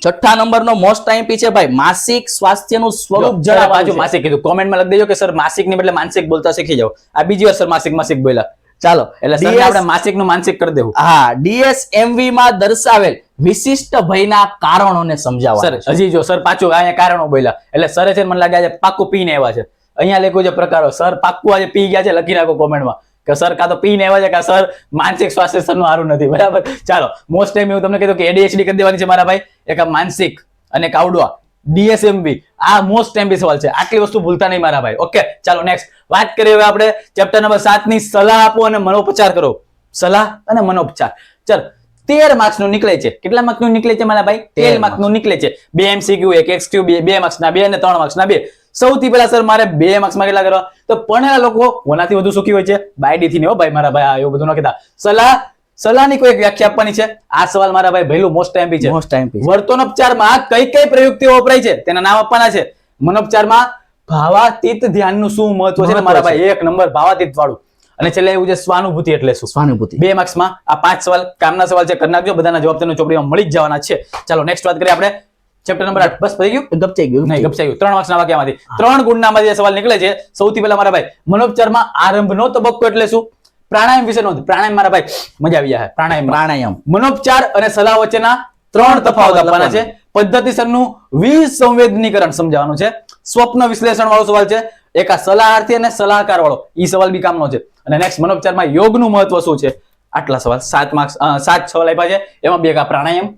છઠ્ઠા નંબરનો મોસ્ટ IMP છે ભાઈ, માસિક સ્વાસ્થ્યનું સ્વરૂપ જણાવવાનું. માસિક કીધું, કોમેન્ટમાં લખી દેજો કે સર માસિક ની બદલે માનસિક બોલતા શીખી જાઓ. આ બીજી વાર સર માસિક બોલ્યા. ચાલો એટલે સર આપણે માસિક નું માનસિક કરી દેવું. હા, DSMV માં દર્શાવેલ વિશિષ્ટ ભયના કારણોને સમજાવવા. સર હજી જો સર પાછું અહીંયા કારણો બોલ્યા એટલે સર છે મને લાગે આજે પાક્કું પીને આવ્યા છે. અહીંયા લખ્યું છે પ્રકારો. સર પાક્કું આજે પી ગયા છે, લખી નાખો કોમેન્ટમાં કે સર કાં તો પીને આવ્યા છે કે સર માનસિક સ્વાસ્થ્ય સર નું સારું નથી, બરાબર. ચાલો મોસ્ટ ટાઈમ એવું તમને કીધું કે ADHD કરી દેવાની છે મારા ભાઈ, એક માનસિક અને કાવડવા DSMV. આ મોસ્ટ IMP સવાલ છે, આટલી વસ્તુ ભૂલતા નહીં મારા ભાઈ. ઓકે ચાલો નેક્સ્ટ વાત કરીએ હવે આપણે ચેપ્ટર નંબર 7 ની સલાહ આપો અને મનોપચાર કરો. સલાહ અને મનોપચાર. ચાલ 13 માર્ક્સ નું નીકળે છે. કેટલા માર્ક્સ નું નીકળે છે મારા ભાઈ? 13 માર્ક્સ નું નીકળે છે. 2 MCQ, 1 XQ, 2 માર્ક્સ ના 2 અને 3 માર્ક્સ ના 2. સૌથી પહેલા સર મારે 2 માર્ક્સ માં કેટલા કરવા? તો ભણેલા લોકો કોનાથી વધુ સુખી હોય છે? બાયડી થી. હો ભાઈ મારા ભાઈ, આ એવું બધું ન કહેતા. સલાહની કોઈ વ્યાખ્યા આપવાની છે. આ સવાલ મારા ભાઈ પહેલું મોસ્ટ IMP છે. વર્તનોપચારમાં કઈ પ્રયુક્તિઓ વપરાય છે તેના નામ આપવાના છે. મનોપચારમાં ભાવાતીત ધ્યાનનું શું મહત્વ છે મારા ભાઈ? 1 નંબર ભાવાતીત વાળું. અને છેલ્લે એવું છે સ્વાનુભૂતિ એટલે શું? સ્વાનુભૂતિ. 2 માર્ક્સમાં આ 5 સવાલ કામના સવાલ છે, કરી નાખજો. બધાના જવાબ તમને ચોપડીમાં મળી જ જવાના છે. ચાલો નેક્સ્ટ વાત કરીએ આપણે ચેપ્ટર નંબર 8. બસ પતી ગયું? ગપચાઈ ગયું. નહીં ગપચાઈ ગયું. 3 માર્ક્સના વાક્યમાંથી 3 ગુણનામાંથી સવાલ નીકળે છે. સૌથી પહેલા મારા ભાઈ મનોપચારમાં આરંભનો તબક્કો એટલે શું? પ્રાણાયામ વિશે નોંધ. પ્રાણાયામ મારા ભાઈ મજા આવી જાય. પ્રાણાયામ. મનોપચાર અને સલાહ વચ્ચેના 3 તફાવત આપવાના છે. પદ્ધતિસરનું વિસંવેદનીકરણ સમજાવવાનું છે. સ્વપ્ન વિશ્લેષણ વાળો સવાલ છે. એક આ સલાહાર્થી અને સલાહકાર વાળો ઈ સવાલ બી કામનો છે. અને નેક્સ્ટ મનોપચારમાં યોગનું મહત્વ શું છે? આટલા સવાલ 7 માર્ક્સ 7 સવાલ આપ્યા છે. એમાં 2 કા પ્રાણાયામ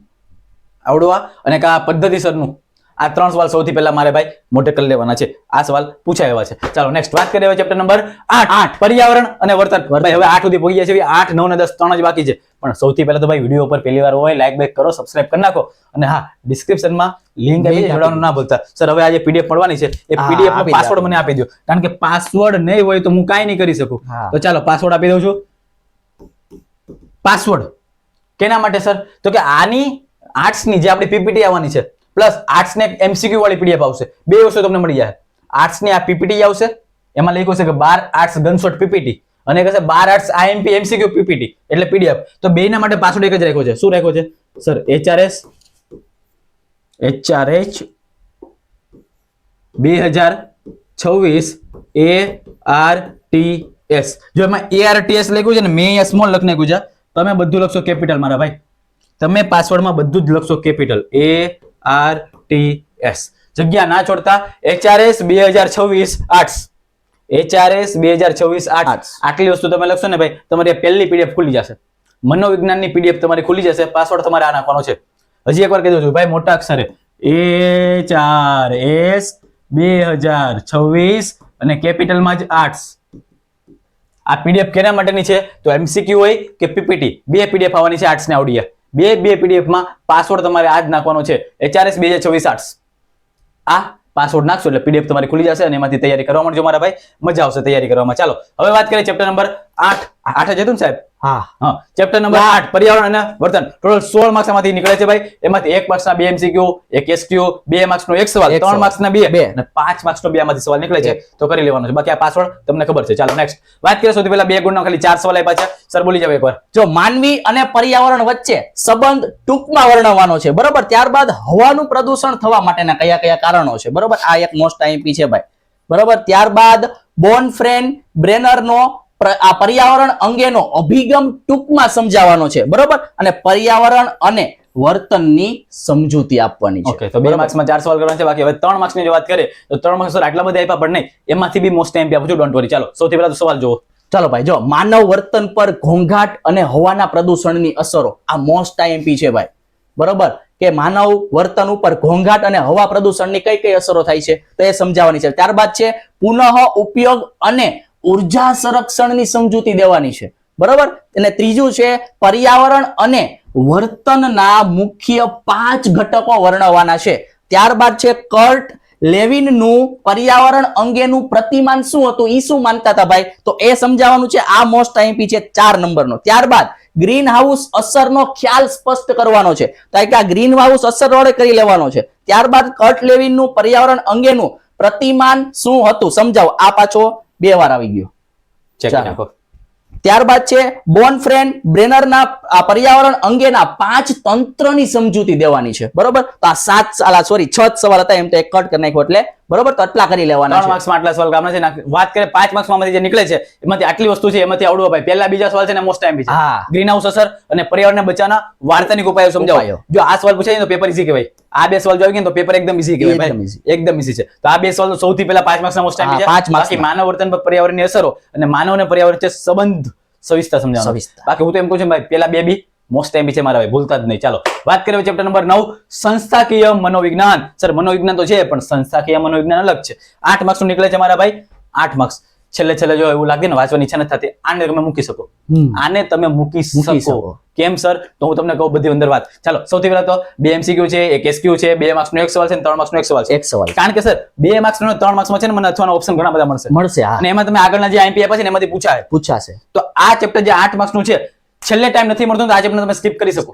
આવડવા અને કા પદ્ધતિસરનું. આ 3 સવાલ સૌથી પહેલા મારે ભાઈ મોટે કરી લેવાના છે. આ સવાલ પૂછાય એવા છે. ચાલો નેક્સ્ટ વાત કરીએ ચેપ્ટર નંબર 8 પર્યાવરણ અને વર્તન. ભાઈ હવે 8 સુધી પહોંચી ગયા છે. 8, 9 અને 10 3 જ બાકી છે. પણ સૌથી પહેલા તો ભાઈ વિડીયો ઉપર પહેલી વાર હોય લાઈક બેક કરો, સબસ્ક્રાઇબ કરી નાખો. અને હા, ડિસ્ક્રિપ્શનમાં લિંક આપી જોડવાનું ના ભૂલતા. સર હવે આજે PDF મળવાની છે, એ PDF નો પાસવર્ડ મને આપી દો, કારણ કે પાસવર્ડ નહીં હોય તો હું કાંઈ નહીં કરી શકું. તો ચાલો પાસવર્ડ આપી દઉં છું. પાસવર્ડ કેના માટે સર? તો કે આની આર્ટ્સ ની જે આપણી PPT આવવાની છે પ્લસ આર્ટ્સ ને MCQ વાળી PDF આવશે. 2 વસ્તુ તમને મળી જાય. આર્ટ્સ ની આ PPT આવશે, એમાં લખ્યું છે કે 12 આર્ટ્સ ગનશોટ PPT અને કહેશે 12 આર્ટ્સ IMP MCQ PPT એટલે PDF. તો બેયના માટે પાસવર્ડ એક જ રાખ્યો છે. શું રાખ્યો છે સર? HRH 2026 ARTS. જો એમાં ARTS લખ્યું છે ને, મેં અહીંયા સ્મોલ લખી નાખ્યું છે. તમે બધું લખશો કેપિટલ મારા ભાઈ. તમે પાસવર્ડમાં બધું જ લખશો કેપિટલ ARTS. જગ્યા ના છોડતા. HRS 2026 arts. HRS 2026 arts. આટલી વસ્તુ તમે લખશો ને ભાઈ, તમારી પહેલી PDF ખુલી જશે. મનોવિજ્ઞાનની પીડીએફ તમારી ખુલી જશે. પાસવર્ડ તમારે આ નાખવાનો છે. હજી એકવાર કહી દઉં છું ભાઈ, મોટા અક્ષરે A4S 2026 અને કેપિટલમાં જ આર્ટ્સ. આ પીડીએફ કેના માટેની છે? તો એમસીક્યુ હોય કે પીપીટી, બે પીડીએફ આવવાની છે આર્ટ્સ ને આવડિયા. બે પીડીએફમાં પાસવર્ડ તમારે આ જ નાખવાનો છે, HRS 2026 આર્ટ્સ. આ પાસવર્ડ નાખશો એટલે પીડીએફ તમારી ખુલી જશે અને એમાંથી તૈયારી કરવા માંડજો મારા ભાઈ, મજા આવશે તૈયારી કરવામાં. ચાલો હવે વાત કરીએ ચેપ્ટર નંબર 8. 8 જ હતું ને સાહેબ? હા, ચેપ્ટર નંબર 8 પર્યાવરણ અને વર્તન. ટોટલ 16 માર્ક્સ માંથી નીકળે છે ભાઈ. એમાંથી 1 માર્ક્સના 2 એમસીક્યુ, 1 એસક્યુ, 2 માર્ક્સનો 1 સવાલ, 3 માર્ક્સના 2 અને 5 માર્ક્સનો 2 માંથી સવાલ નીકળે છે, તો કરી લેવાનો છે. બાકી આ પાસવર્ડ તમને ખબર છે. ચાલો નેક્સ્ટ વાત કરીએ. સૌથી પહેલા 2 ગુણના ખાલી 4 સવાલ આપ્યા છે. સર બોલી જાવ એકવાર. જો માનવી અને પર્યાવરણ વચ્ચે સંબંધ ટૂંકમાં વર્ણવવાનો છે, બરોબર. ત્યારબાદ હવાનું પ્રદૂષણ થવા માટેના કયા કયા કારણો છે, બરોબર. આ એક મોસ્ટ આઈએમપી છે ભાઈ, બરોબર. ત્યારબાદ બોનફ્રેન બ્રેનરનો આ પર્યાવરણ અંગેનો અભિગમ ટૂંકમાં સમજાવવાનો છે, બરોબર. અને પર્યાવરણ અને વર્તનની સમજૂતી આપવાની છે. ઓકે, તો 2 માર્ક્સમાં 4 સવાલ કરવાના છે. બાકી હવે 3 માર્ક્સની જો વાત કરીએ તો 3 માર્ક્સ આટલા બધા આપ્યા પણ નહીં, એમાંથી બી મોસ્ટ ટાઈમ આપું છું, ડોન્ટ વરી. ચાલો સૌથી પહેલા તો સવાલ જુઓ. ચાલો ભાઈ, જો માનવ વર્તન પર ઘોંઘાટ અને હવાના પ્રદૂષણની અસરો, આ મોસ્ટ આઈએમપી છે ભાઈ, બરોબર. કે માનવ વર્તન ઉપર ઘોંઘાટ અને હવા પ્રદૂષણની કઈ કઈ અસરો થાય છે તો એ સમજાવવાની છે. ત્યારબાદ છે પુનઃ ઉપયોગ અને ઉર્જા સંરક્ષણની સમજૂતી દેવાની છે, બરોબર. અને ત્રીજું છે પર્યાવરણ અને વર્તનના મુખ્ય 5 ઘટકો વર્ણવવાના છે. ત્યારબાદ છે કર્ટ લેવિનનું પર્યાવરણ અંગેનું પ્રતિમાન શું હતું, ઈ શું માનતા હતા ભાઈ, તો એ સમજાવવાનું છે. આ મોસ્ટ આઈએમપી છે 4 નંબરનો. ત્યારબાદ ગ્રીન હાઉસ અસરનો ખ્યાલ સ્પષ્ટ કરવાનો છે, તો આ ગ્રીન હાઉસ અસર વડે કરી લેવાનો છે. ત્યારબાદ કર્ટ લેવિનનું પર્યાવરણ અંગેનું પ્રતિમાન શું હતું સમજાવો. આ પાછો 2 વાર આવી ગયો. ચેક કરી નાખો. ત્યારબાદ છે બોનફ્રેન બ્રેનરના આ પર્યાવરણ અંગેના 5 તંત્રની સમજૂતી દેવાની છે, બરોબર. તો આ 6 સવાલ હતા, એમ તો એક કટ કરી નાખ્યો એટલે, બરોબર. તો આટલા કરી લેવાના 3 છે. માર્ક્સમાં આટલા સવાલ કામના છે. વાત કરીએ 5 માર્ક્સમાં જે નીકળે છે એમાંથી આટલી વસ્તુ છે, એમાંથી આવડવું ભાઈ. પહેલા બીજા સવાલ છે ને મોસ્ટ ટાઈમ છે. હા. ગ્રીન હાઉસ અસર અને પર્યાવરણને બચાવવાના વાર્તાનિક ઉપાયો સમજાવો. જો આ સવાલ પૂછાય તો પેપર ઈઝી કહેવાય. આ 2 સવાલ જો આવી ગયા તો પેપર એકદમ ઈઝી કહેવાય ભાઈ, એકદમ ઈઝી છે. તો આ 2 સવાલ તો સૌથી પહેલા 5 માર્ક્સના મોસ્ટ ટાઈમ છે. બાકી માનવ વર્તન પર પર્યાવરણની અસરો અને માનવ અને પર્યાવરણ વચ્ચે સંબંધ સવિસ્તર સમજાવવાનો. બાકી હું તો એમ કહું છું ભાઈ, પેલા 2 બી મોસ્ટ ટાઈમ છે મારા ભાઈ, ભૂલતા જ નહીં. ચાલો વાત કરીએ ચેપ્ટર નંબર 9 સંસ્થાકીય મનોવિજ્ઞાન. સર મનોવિજ્ઞાન તો છે પણ સંસ્થાકીય મનોવિજ્ઞાન અલગ છે. 8 માર્ક્સ નું નીકળે છે મારા ભાઈ, 8 માર્ક્સ. છેલ્લે જો એવું લાગે ને વાંચવાની ઈચ્છા નથી થતી, આને તમે મૂકી શકો. આને તમે મૂકી શકો. કેમ સર? તો હું તમને કહું બધી અંદર વાત. ચાલો સૌથી પહેલા તો 2 એમસીક્યુ છે, 1 એસક્યુ છે, 2 માર્ક્સનો 1 સવાલ છે અને 3 માર્ક્સનો 1 સવાલ છે. 1 સવાલ. કારણ કે સર 2 માર્ક્સનો 3 માર્ક્સમાં છે ને મને અથવાનો ઓપ્શન ઘણા બધા મળશે. હા. અને એમાં તમે આગળના જે આઈએમપી આપ્યા છે ને એમાંથી પૂછાશે. તો આ ચેપ્ટર જે 8 માર્ક્સનું છે, છેલ્લે ટાઈમ નથી મળતો તો આ ચેપ્ટર તમે સ્કીપ કરી શકો.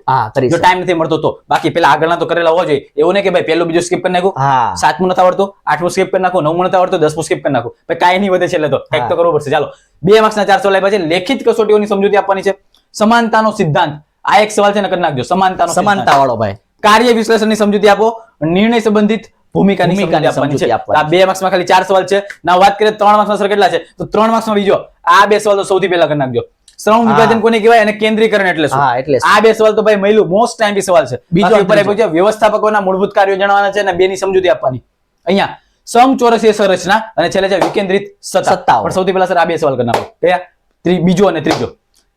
જો ટાઈમ નથી મળતો તો. બાકી પેલા આગળના તો કરેલા હોવા જોઈએ. એવું નહીં કે ભાઈ પહેલું બીજું સ્કીપ કરી નાખું, 7મું નથી આવડતું, 8મું સ્કીપ કરી નાખું, 9મું નથી આવડતું, 10મું સ્કીપ કરી નાખું. ભાઈ કાંઈ નહીં વધે છેલ્લે તો કંઈક તો કરવું પડશે. ચાલો 2 માર્ક્સના 4 સવાલ આપ્યા છે. લેખિત કસોટીઓની સમજૂતી આપવાની છે. સમાનતાનો સિદ્ધાંત, આ એક સવાલ છે ને કરી નાખજો. સમાનતા વાળો ભાઈ. કાર્ય વિશ્લેષણની સમજૂતી આપો. નિર્ણય સંબંધિત ભૂમિકાની સમજૂતી આપવાની છે. આ 2 માર્ક્સમાં ખાલી 4 સવાલ છે. ના વાત કરીએ 3 માર્ક્સમાં સર કેટલા છે? તો 3 માર્ક્સમાં બીજો આ 2 સવાલ તો સૌથી પહેલા કરી નાખજો. શ્રમ વિભાજન કોને કહેવાય અને કેન્દ્રીકરણ એટલે શું? આ 2 સવાલ તો ભાઈ મહિલું મોસ્ટ ટાઈમ સવાલ છે. બીજો ઉપર આપ્યો છે વ્યવસ્થાપકોના મૂળભૂત કાર્યો જણાવવાના છે અને 2 ની સમજૂતી આપવાની. અહીંયા સમચોરસીય સંરચના અને છેલ્લે છે વિકેન્દ્રિત સત્તા. પણ સૌથી પહેલા સર આ 2 સવાલ કરી નાખો. કયા? બીજો અને ત્રીજો.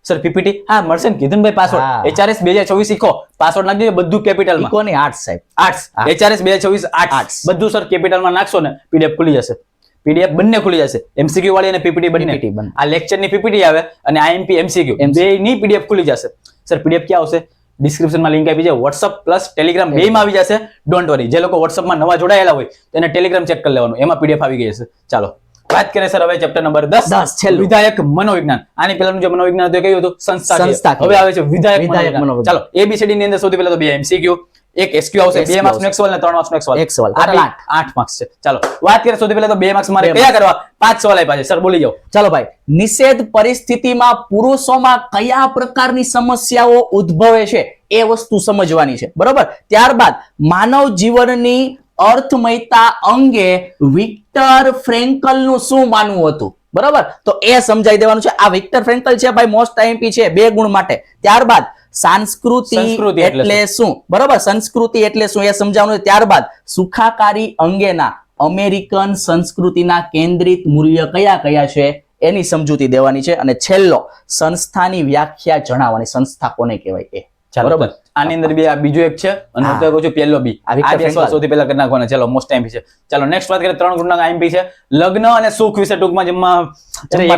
સર પીપીટી હા મળશે ને, કીધું ભાઈ પાસવર્ડ HRS 2024 શીખો. પાસવર્ડ નાખજો બધું કેપિટલમાં. ઇકોની આર્ટ્સ સાહેબ, આર્ટ્સ HRS 2024 આર્ટ્સ બધું સર કેપિટલમાં નાખશો ને પીડીએફ ખુલી જશે. પીડીએફ બંને ખુલી જશે, એમસીક્યુ વાળી અને પીપીટી બંને. આ લેક્ચર ની પીપીટી આવે અને આઈએમપી એમસીક્યુ બેની પીડીએફ ખુલી જશે. સર પીડીએફ ક્યાં આવશે? ડિસ્ક્રિપ્શનમાં લિંક આપી છે. WhatsApp પ્લસ ટેલિગ્રામ બેમાં આવી જશે. ડોન્ટ વરી, જે લોકો WhatsAppમાં નવા જોડાયેલા હોય તેને ટેલિગ્રામ ચેક કરી લેવાનું, એમાં પીડીએફ આવી ગઈ હશે. ચાલો વાત કરીએ સર હવે ચેપ્ટર નંબર 10 વિધાયક મનોવિજ્ઞાન. આની પહેલાનું જે મનોવિજ્ઞાન હતું કયું હતું? સંસ્થાકીય. હવે આવે છે વિધાયક મનોવિજ્ઞાન. ચાલો ABCD ની અંદર સૌથી પહેલા તો 2 એમસીક્યુ, 1 એસક્યુ આવશે, 2 માર્ક્સનો 1 સવાલ અને 3 માર્ક્સનો 1 સવાલ. આ 8 માર્ક્સ છે. ચાલો વાત કરીએ સૌથી પહેલા તો 2 માર્ક્સ મારે કયા કરવા? 5 સવાલ આપ્યા છે. સર બોલી જાઓ. ચાલો ભાઈ, નિષેધ પરિસ્થિતિમાં પુરુષોમાં કયા પ્રકારની સમસ્યાઓ ઉદ્ભવે છે એ વસ્તુ સમજવાની છે, બરોબર. ત્યારબાદ માનવ જીવનની અર્થમયતા અંગે વિક્ટર ફ્રેન્કલનું શું માનવું હતું, બરોબર. તો એ સમજાવી દેવાનું છે. આ વિક્ટર ફ્રેન્કલ છે ભાઈ, મોસ્ટ આઈએમપી છે 2 ગુણ માટે. ત્યારબાદ સંસ્કૃતિ એટલે શું, બરોબર. સંસ્કૃતિ એટલે શું એ સમજાવવાનું. ત્યારબાદ સુખાકારી અંગેના અમેરિકન સંસ્કૃતિના કેન્દ્રિત મૂલ્ય કયા કયા છે એની સમજૂતી દેવાની છે અને છેલ્લો સંસ્થાની વ્યાખ્યા જણાવવાની. સંસ્થા કોને કહેવાય એ. ચાલો બરોબર. આની અંદર બી આ બીજો એક છે અને હું તો કહું છું પહેલો બી. આ વિક્ટર આ બે સવાલ ફ્રેન્કલ. સૌથી પહેલા કરી નાખવાના. ચાલો મોસ્ટ ટાઈમ છે. ચાલો નેક્સ્ટ વાત કરીએ 3 ગુણના આઈએમપી છે. લગ્ન અને સુખ વિશે ટૂંકમાં એક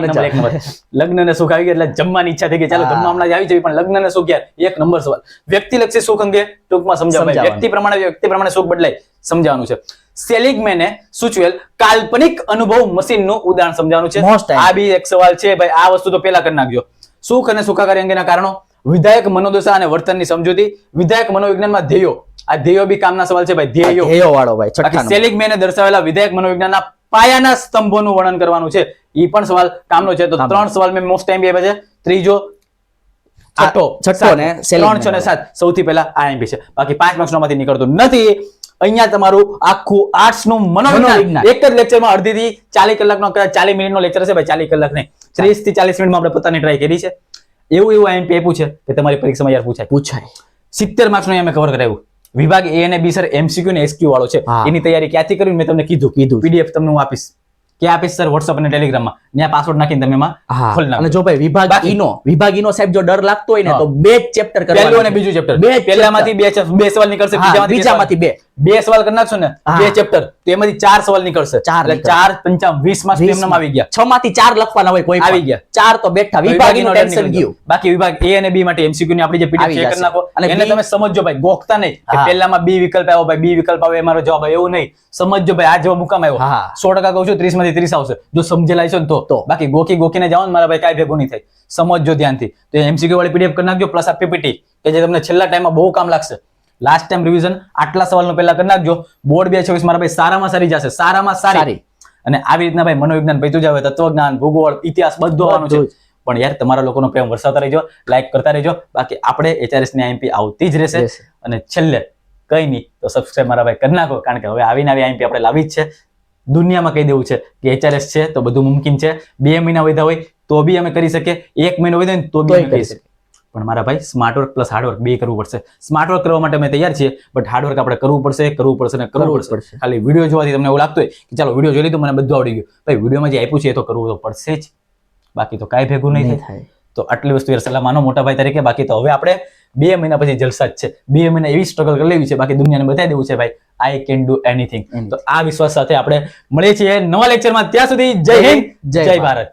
નંબર. લગ્ન અને સુખ આવી ગયા એટલે જમવાની ઈચ્છા થઈ ગઈ. ચાલો જમવા હમણાં જ આવી જવી, પણ લગ્ન અને સુખ યાર એક નંબર સવાલ. વ્યક્તિલક્ષી સુખ અંગે ટૂંકમાં સમજાવવાનું. વ્યક્તિ પ્રમાણે સુખ બદલાય સમજાવવાનું છે. સેલિગમેને સૂચવેલ કાલ્પનિક અનુભવ મશીનનું ઉદાહરણ સમજાવવાનું છે. Most time. આ બી એક સવાલ છે ભાઈ. આ વસ્તુ તો પેલા કરી નાખજો. સુખ અને સુખાકારી અંગેના કારણો, વિધાયક મનોદશા અને વર્તનની સમજૂતી, વિધાયક મનોવિજ્ઞાનમાં ધ્યેયો. આ ધ્યેયો બી કામના સવાલ છે ભાઈ. ધ્યેયો. ધ્યેયો વાળો ભાઈ છઠ્ઠા બાકી નંબર. સેલિગમેને દર્શાવેલા વિધાયક મનોવિજ્ઞાનના પાયાના સ્તંભોનું વર્ણન કરવાનું છે. ઈ પણ સવાલ કામનો છે. તો 3 સવાલ મેં મોસ્ટ ટાઈમ આપ્યા છે. ત્રીજો, છઠ્ઠો ને 3, 6 અને 7 સૌથી પહેલા આઈએમપી છે. બાકી 5 માર્ક્સ માંથી નીકળતું નથી. અહીંયા તમારું આખું આર્ટ્સ નું મનોવિજ્ઞાન એક જ લેક્ચરમાં અડધી થી 40 કલાકનો 40 મિનિટનો લેક્ચર હશે ભાઈ. 40 કલાક નહીં, 30 થી 40 મિનિટમાં આપણે પોતાની ટ્રાય કરી છે. એવું આઈએમપી આપ્યું છે કે તમારી પરીક્ષામાં યાર પૂછાય. 70 માર્ક્સ નું અહીંયા મેં કવર કરાવ્યું. વિભાગ એ અને બી સર એમસીક્યુ ને એસક્યુ વાળો છે. હા. એની તૈયારી ક્યાંથી કરવી મેં તમને કીધું. પીડીએફ તમને હું આપીશ. ક્યાં આપીશ સર? WhatsApp અને Telegram માં. ત્યાં પાસવર્ડ નાખીને તમે એમાં ખોલી નાખો. અને જો ભાઈ વિભાગ ઈ નો સાહેબ જો ડર લાગતો હોય ને તો 2 ચેપ્ટર કરવાના. પહેલું અને બીજું ચેપ્ટર. પહેલામાંથી બે સવાલ નીકળશે, બીજામાંથી 2. બે સવાલ કરી નાખશો ને, 2 ચેપ્ટર, તો એમાંથી 4 સવાલ નીકળશે. એટલે 4 5 20 માર્ક્સ એમનેમ આવી ગયા. 6 માંથી 4 લખવાના હોય કોઈ આવી ગયા. 4 તો બેઠા. વિભાગીનું ટેન્શન ગયું. બાકી વિભાગ એ અને બી માટે એમસીક્યુ ની આપણી જે પીડીએફ આવી ચેક કરી જશે. નાખો. અને એને B- તમે સમજો ભાઈ, ગોખતા નહીં કે હા. પહેલામાં બી વિકલ્પ આવ્યો ભાઈ, બી વિકલ્પ આવે મારો જવાબ આવે, એવું નહીં. સમજો ભાઈ, આ જવાબ મુકામ આવ્યો. હા. 100% કહું છું 30 માંથી 30 આવશે જો સમજેલા છો ને તો. બાકી ગોખીને જાઓ ને મારા ભાઈ, કાંઈ ભેગું નહીં થાય. સમજજો ધ્યાનથી. તો એમસીક્યુ વાળી પીડીએફ કરી નાખજો, પ્લસ આ પીપીટી કે જે તમને છેલ્લા ટાઈમમાં બહુ કામ લાગશે. લાસ્ટ ટાઈમ રિવિઝન આટલા સવાલનો પહેલા કરી નાખજો. બોર્ડ 2026 મારા ભાઈ સારામાં સારી જશે. સારામાં સારી. અને આવી રીતના ભાઈ મનોવિજ્ઞાન પૈતું જ આવે, તત્વજ્ઞાન, ભૂગોળ, ઇતિહાસ બધું આવવાનું છે. પણ યાર તમારા લોકોનો પ્રેમ વરસાવતા રહેજો, લાઈક કરતા રહેજો. બાકી આપણે HRS ની આઈએમપી આવતી જ રહેશે. અને છેલ્લે કઈ નહીં તો સબસ્ક્રાઇબ મારા ભાઈ કરી નાખો, કારણ કે હવે આવીને આવી આઈએમપી આપણે લાવી જ છે. દુનિયામાં કહી દેવું છે કે HRS છે તો બધું મુમકિન છે. 2 મહિના વધ્યા હોય તો બી અમે કરી શકીએ, 1 મહિનો વધ્યો તો બી કરી શકીએ. પણ મારા ભાઈ સ્માર્ટ વર્ક પ્લસ હાર્ડવર્ક બે કરવું પડશે. સ્માર્ટ વર્ક કરવા માટે અમે તૈયાર છીએ, બટ હાર્ડવર્ક આપણે કરવું પડશે. ખાલી વિડીયો જોવાથી તમને એવું લાગતું હોય કે ચાલો વિડીયો જોઈ લીધું મને બધું આવડી ગયું, ભાઈ વિડીયોમાં જે આપ્યું છે એ તો કરવું તો પડશે જ. બાકી તો કાંઈ ભેગું નહીં થાય. તો આટલી વસ્તુ યાર સલાહ માનો મોટા ભાઈ તરીકે. બાકી તો હવે આપણે 2 મહિના પછી જલસા જ છે. 2 મહિના એવી સ્ટ્રગલ કરી લેવી છે, બાકી દુનિયાને બતાવી દેવું છે ભાઈ આઈ કેન ડુ એનીથિંગ. તો આ વિશ્વાસ સાથે આપણે મળીએ છીએ નવા લેક્ચરમાં. ત્યાં સુધી જય હિન્દ, જય ભારત.